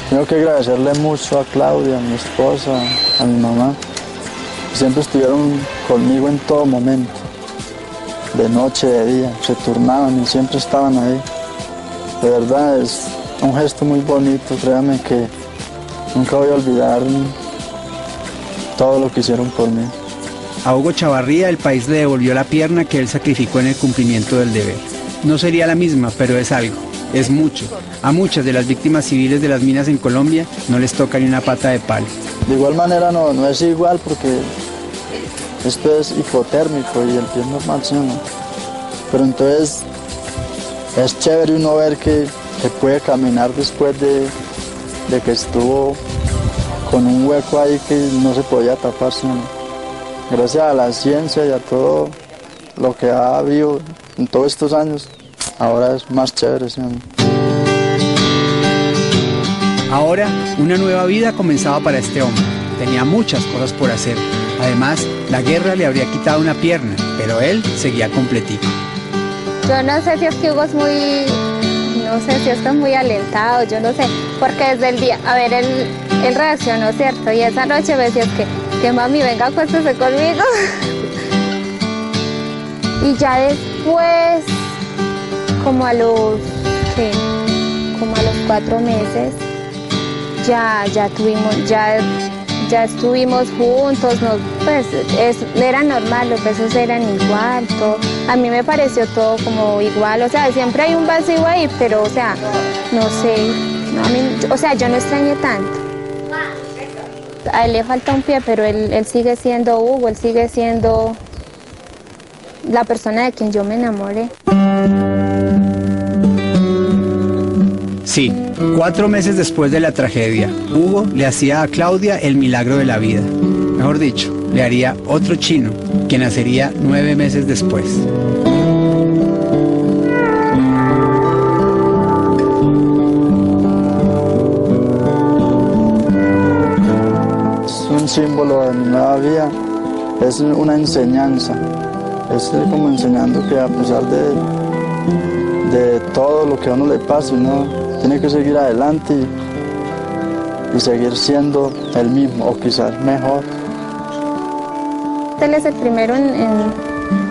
Tengo que agradecerle mucho a Claudia, a mi esposa, a mi mamá, Siempre estuvieron conmigo en todo momento, de noche, de día, se turnaban y siempre estaban ahí. De verdad es un gesto muy bonito, créanme que nunca voy a olvidar todo lo que hicieron por mí. A Hugo Chavarría el país le devolvió la pierna que él sacrificó en el cumplimiento del deber. No sería la misma, pero es algo, es mucho. A muchas de las víctimas civiles de las minas en Colombia no les toca ni una pata de palo. De igual manera no es igual porque esto es hipotérmico y el pie es normal, ¿sí o no? Pero entonces es chévere uno ver que puede caminar después de que estuvo con un hueco ahí que no se podía tapar, ¿sí o no? Gracias a la ciencia y a todo lo que ha habido en todos estos años, ahora es más chévere, ¿sí o no? Ahora, una nueva vida comenzaba para este hombre. Tenía muchas cosas por hacer. Además, la guerra le habría quitado una pierna, pero él seguía completico. Yo no sé si es que Hugo es muy... No sé si es que es muy alentado, yo no sé. Porque desde el día... A ver, él reaccionó, ¿cierto? Y esa noche me decía que mami, venga, acuéstese conmigo. Y ya después, como a los 4 meses, ya estuvimos juntos, era normal, los besos eran igual, todo. A mí me pareció todo como igual, o sea, siempre hay un vacío ahí, pero, o sea, no sé, yo no extrañé tanto. A él le falta un pie, pero él sigue siendo Hugo, él sigue siendo la persona de quien yo me enamoré. Sí, 4 meses después de la tragedia, Hugo le hacía a Claudia el milagro de la vida. Mejor dicho, le haría otro chino, que nacería 9 meses después. Es un símbolo de mi nueva vida, es una enseñanza. Es como enseñando que a pesar de todo lo que a uno le pasa, uno tiene que seguir adelante y seguir siendo el mismo o quizás mejor. Él es el primero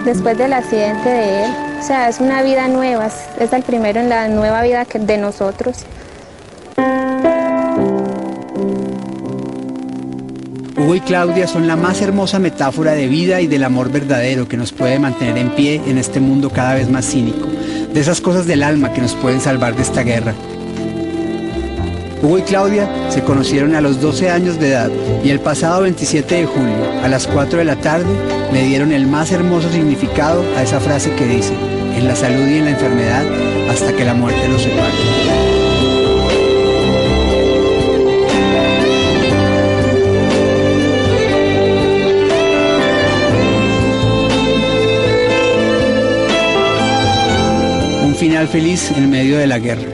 después del accidente de él. O sea, es una vida nueva, es el primero en la nueva vida de nosotros. Hugo y Claudia son la más hermosa metáfora de vida y del amor verdadero que nos puede mantener en pie en este mundo cada vez más cínico, de esas cosas del alma que nos pueden salvar de esta guerra. Hugo y Claudia se conocieron a los 12 años de edad y el pasado 27 de julio, a las 4 de la tarde, le dieron el más hermoso significado a esa frase que dice: en la salud y en la enfermedad, hasta que la muerte los separe. Un final feliz en medio de la guerra.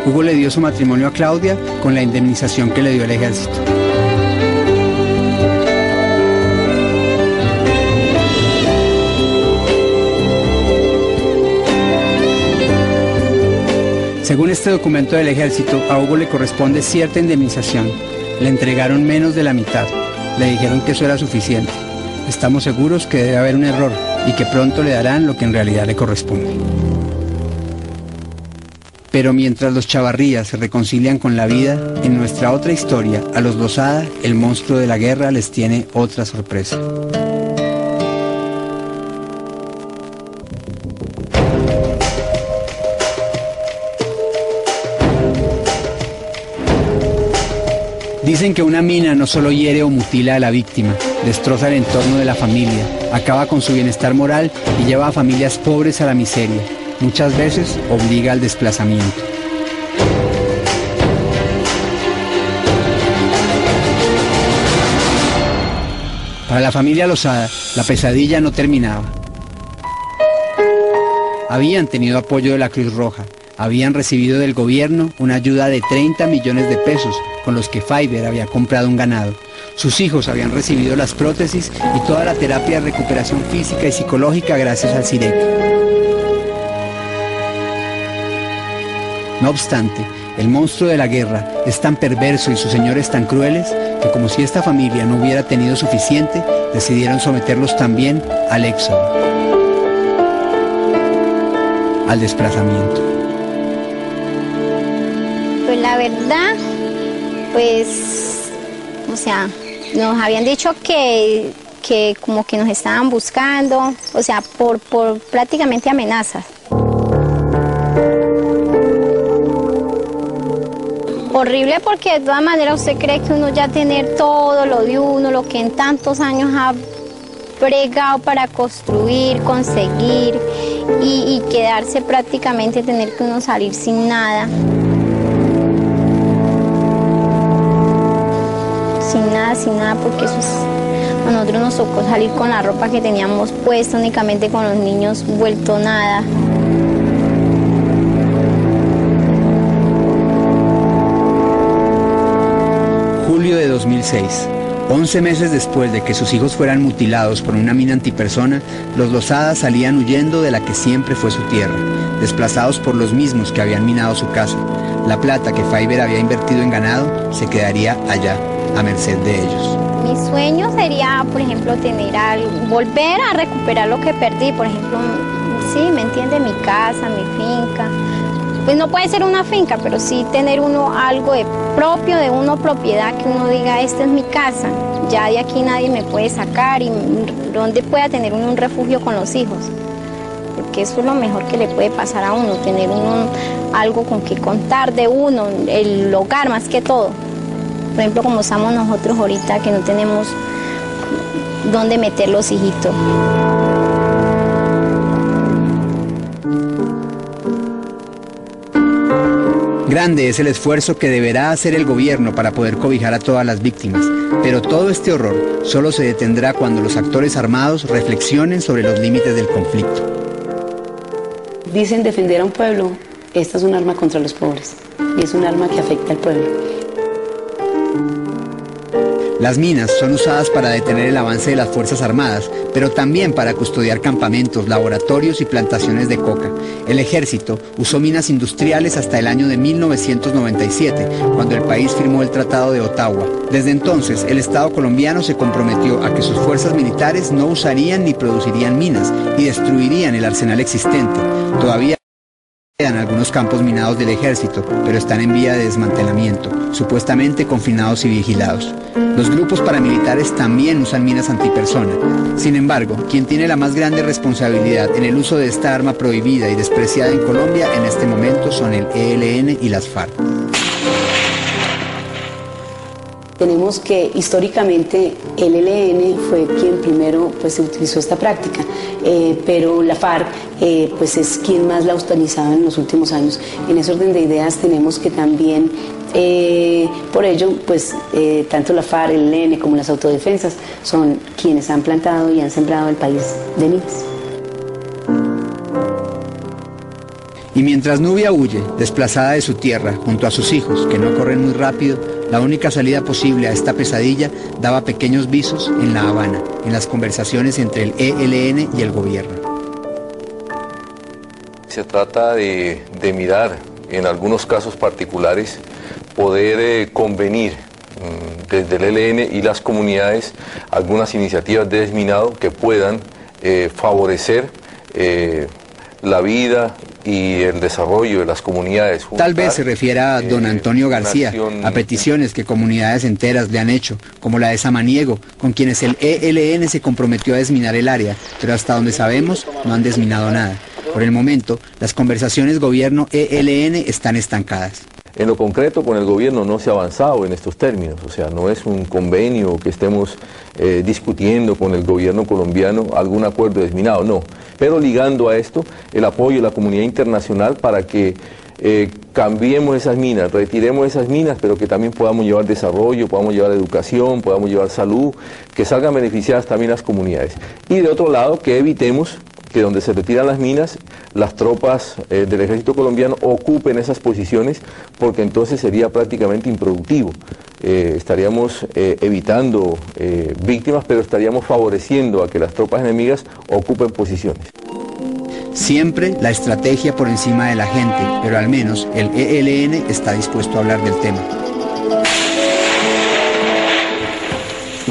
Hugo le dio su matrimonio a Claudia con la indemnización que le dio el ejército. Según este documento del ejército, a Hugo le corresponde cierta indemnización. Le entregaron menos de la mitad. Le dijeron que eso era suficiente. Estamos seguros que debe haber un error y que pronto le darán lo que en realidad le corresponde. Pero mientras los Chavarría se reconcilian con la vida, en nuestra otra historia, a los Lozada, el monstruo de la guerra les tiene otra sorpresa. Dicen que una mina no solo hiere o mutila a la víctima, destroza el entorno de la familia, acaba con su bienestar moral y lleva a familias pobres a la miseria. Muchas veces obliga al desplazamiento. Para la familia Lozada, la pesadilla no terminaba. Habían tenido apoyo de la Cruz Roja, habían recibido del gobierno una ayuda de 30 millones de pesos con los que Fiverr había comprado un ganado. Sus hijos habían recibido las prótesis y toda la terapia de recuperación física y psicológica gracias al CIREC. No obstante, El monstruo de la guerra es tan perverso y sus señores tan crueles que, como si esta familia no hubiera tenido suficiente, decidieron someterlos también al éxodo, al desplazamiento. Pues la verdad, pues, o sea, nos habían dicho que como que nos estaban buscando, o sea, por prácticamente amenazas. Horrible, porque de todas maneras usted cree que uno ya tener todo lo de uno, lo que en tantos años ha bregado para construir, conseguir y quedarse prácticamente, tener que uno salir sin nada. Sin nada, porque eso es, a nosotros nos tocó salir con la ropa que teníamos puesta, únicamente con los niños vuelto nada. Julio de 2006. 11 meses después de que sus hijos fueran mutilados por una mina antipersona, los Lozada salían huyendo de la que siempre fue su tierra, desplazados por los mismos que habían minado su casa. La plata que Faiber había invertido en ganado se quedaría allá, a merced de ellos. Mi sueño sería, por ejemplo, tener algo, volver a recuperar lo que perdí, por ejemplo, sí, ¿me entiende? Mi casa, mi finca. Pues no puede ser una finca, pero sí tener uno algo de propio, de uno propiedad, que uno diga, esta es mi casa, ya de aquí nadie me puede sacar, y donde pueda tener uno un refugio con los hijos. Porque eso es lo mejor que le puede pasar a uno, tener uno algo con que contar de uno, el hogar más que todo. Por ejemplo, como estamos nosotros ahorita, que no tenemos dónde meter los hijitos. Grande es el esfuerzo que deberá hacer el gobierno para poder cobijar a todas las víctimas, pero todo este horror solo se detendrá cuando los actores armados reflexionen sobre los límites del conflicto. Dicen defender a un pueblo, esta es un arma contra los pobres, y es un arma que afecta al pueblo. Las minas son usadas para detener el avance de las Fuerzas Armadas, pero también para custodiar campamentos, laboratorios y plantaciones de coca. El ejército usó minas industriales hasta el año de 1997, cuando el país firmó el Tratado de Ottawa. Desde entonces, el Estado colombiano se comprometió a que sus fuerzas militares no usarían ni producirían minas y destruirían el arsenal existente. Todavía quedan algunos campos minados del ejército, pero están en vía de desmantelamiento, supuestamente confinados y vigilados. Los grupos paramilitares también usan minas antipersona. Sin embargo, quien tiene la más grande responsabilidad en el uso de esta arma prohibida y despreciada en Colombia en este momento son el ELN y las FARC. Tenemos que históricamente el ELN fue quien primero pues utilizó esta práctica, pero la FARC pues es quien más la ha utilizado en los últimos años. En ese orden de ideas tenemos que también, por ello, pues tanto la FARC, el ELN como las autodefensas son quienes han plantado y han sembrado el país de minas. Y mientras Nubia huye, desplazada de su tierra, junto a sus hijos, que no corren muy rápido, la única salida posible a esta pesadilla daba pequeños visos en La Habana, en las conversaciones entre el ELN y el gobierno. Se trata de mirar, en algunos casos particulares, poder convenir desde el ELN y las comunidades algunas iniciativas de desminado que puedan favorecer la vida y el desarrollo de las comunidades. Tal vez se refiera a don Antonio García, a peticiones que comunidades enteras le han hecho, como la de Samaniego, con quienes el ELN se comprometió a desminar el área, pero hasta donde sabemos no han desminado nada. Por el momento, las conversaciones gobierno-ELN están estancadas. En lo concreto, con el gobierno no se ha avanzado en estos términos, o sea, no es un convenio que estemos discutiendo con el gobierno colombiano algún acuerdo desminado, no. Pero ligando a esto, el apoyo de la comunidad internacional para que cambiemos esas minas, retiremos esas minas, pero que también podamos llevar desarrollo, podamos llevar educación, podamos llevar salud, que salgan beneficiadas también las comunidades. Y de otro lado, que evitemos que donde se retiran las minas, las tropas del ejército colombiano ocupen esas posiciones, porque entonces sería prácticamente improductivo. Estaríamos evitando víctimas, pero estaríamos favoreciendo a que las tropas enemigas ocupen posiciones. Siempre la estrategia por encima de la gente, pero al menos el ELN está dispuesto a hablar del tema.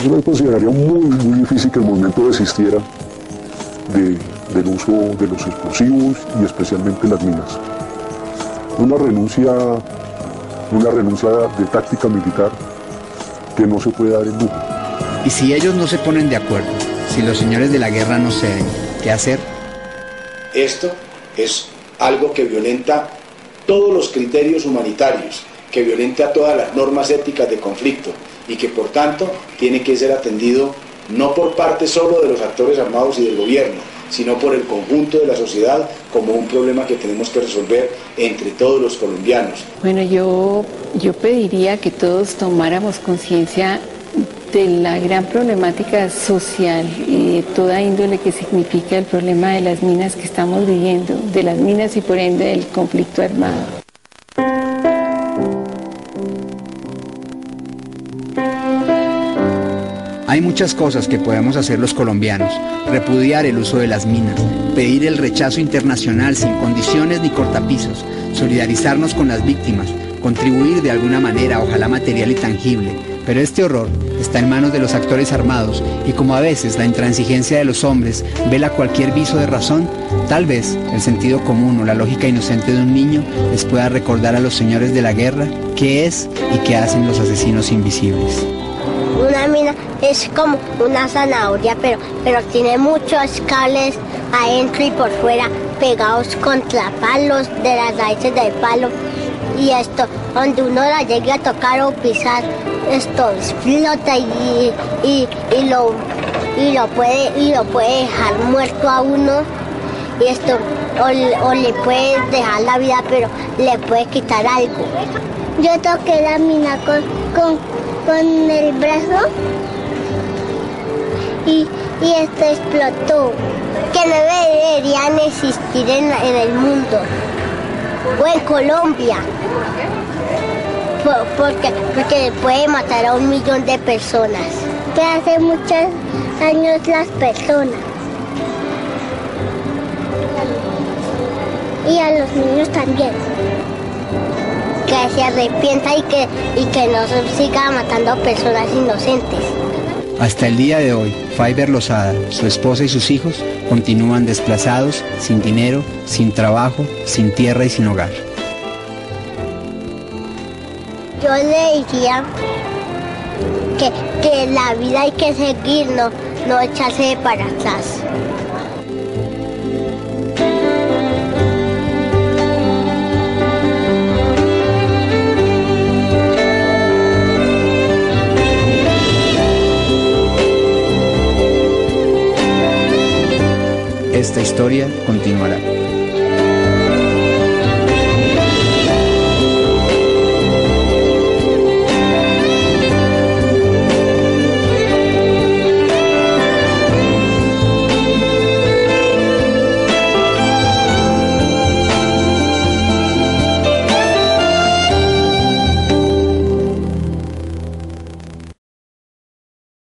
Yo consideraría muy difícil que el movimiento desistiera del uso de los explosivos y especialmente las minas. Una renuncia de táctica militar que no se puede dar en lujo. Y si ellos no se ponen de acuerdo, si los señores de la guerra no ceden, ¿qué hacer? Esto es algo que violenta todos los criterios humanitarios, que violenta todas las normas éticas de conflicto y que por tanto tiene que ser atendido no por parte solo de los actores armados y del gobierno, sino por el conjunto de la sociedad como un problema que tenemos que resolver entre todos los colombianos. Bueno, yo pediría que todos tomáramos conciencia de la gran problemática social y de toda índole que significa el problema de las minas que estamos viviendo, de las minas y por ende del conflicto armado. Hay muchas cosas que podemos hacer los colombianos: repudiar el uso de las minas, pedir el rechazo internacional sin condiciones ni cortapisos, solidarizarnos con las víctimas, contribuir de alguna manera, ojalá material y tangible. Pero este horror está en manos de los actores armados y como a veces la intransigencia de los hombres vela cualquier viso de razón, tal vez el sentido común o la lógica inocente de un niño les pueda recordar a los señores de la guerra qué es y qué hacen los asesinos invisibles. Una mina es como una zanahoria, pero tiene muchos cables adentro y por fuera pegados contra palos de las raíces del palo. Y esto, donde uno la llegue a tocar o pisar, esto explota y lo puede dejar muerto a uno. Y esto, o le puede dejar la vida, pero le puede quitar algo. Yo toqué la mina con el brazo y esto explotó. Que no deberían existir en el mundo o en Colombia. Porque puede matar a 1 millón de personas. Que hace muchos años las personas. Y a los niños también. Que se arrepienta y que no se siga matando a personas inocentes. Hasta el día de hoy, Faiber Lozada, su esposa y sus hijos continúan desplazados, sin dinero, sin trabajo, sin tierra y sin hogar. Yo le diría que la vida hay que seguir, no echarse para atrás. Esta historia continuará.